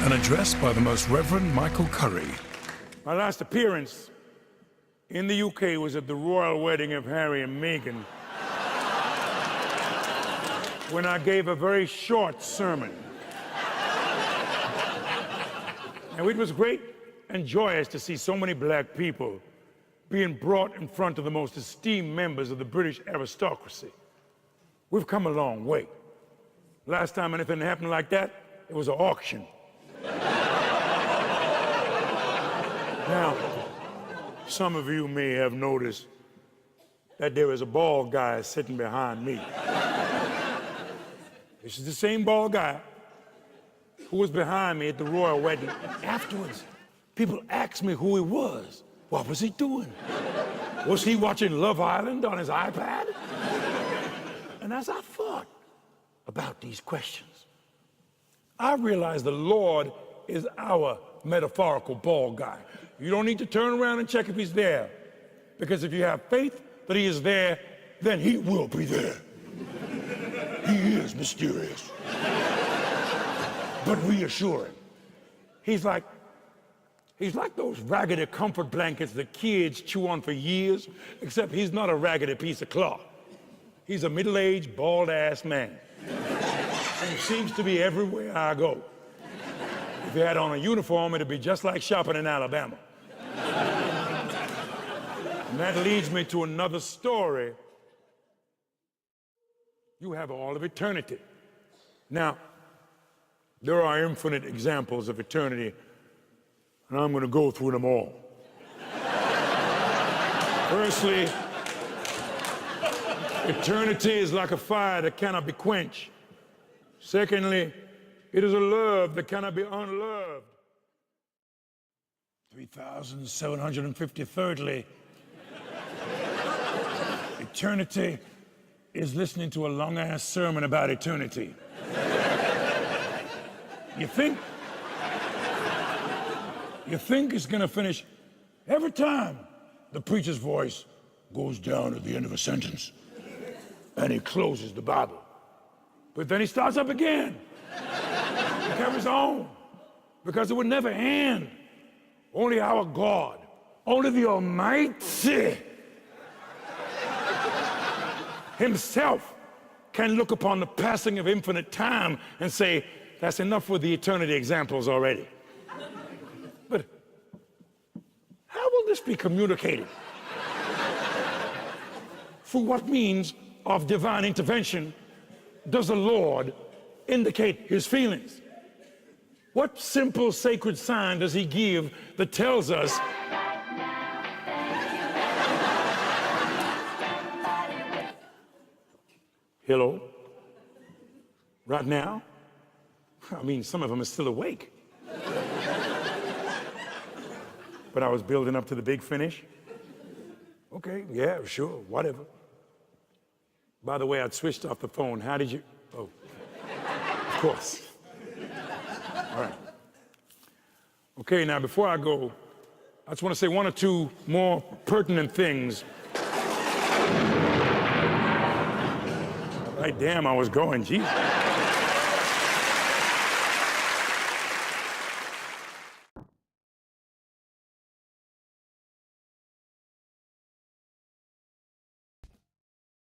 An address by the Most Reverend Michael Curry. My last appearance in the UK was at the royal wedding of Harry and Meghan, when I gave a very short sermon. And it was great and joyous to see so many black people being brought in front of the most esteemed members of the British aristocracy. We've come a long way. Last time anything happened like that, it was an auction. Now, some of you may have noticed that there is a bald guy sitting behind me. This is the same bald guy who was behind me at the royal wedding. Afterwards, people asked me who he was. What was he doing? Was he watching Love Island on his iPad? And as I thought about these questions, I realized the Lord is our metaphorical bald guy. You don't need to turn around and check if he's there, because if you have faith that he is there, then he will be there. He is mysterious, but reassuring. He's like those raggedy comfort blankets that kids chew on for years, except he's not a raggedy piece of cloth. He's a middle-aged, bald-ass man. And he seems to be everywhere I go. If he had on a uniform, it'd be just like shopping in Alabama. And that leads me to another story. You have all of eternity. Now, there are infinite examples of eternity, and I'm going to go through them all. Firstly, eternity is like a fire that cannot be quenched. Secondly, it is a love that cannot be unloved. 3,753rdly, eternity is listening to a long-ass sermon about eternity. You think it's gonna finish every time the preacher's voice goes down at the end of a sentence and he closes the Bible. But then he starts up again. He carries on, because it would never end. Only our God, only the Almighty Himself can look upon the passing of infinite time and say, that's enough for the eternity examples already. But how will this be communicated? Through what means of divine intervention does the Lord indicate his feelings? What simple sacred sign does he give that tells us hello? Right now? I mean, some of them are still awake. But I was building up to the big finish. Okay, yeah, sure, whatever. By the way, I'd switched off the phone. How did you? Oh, of course. All right. Okay, now before I go, I just want to say one or two more pertinent things. Right, damn, I was going, geez.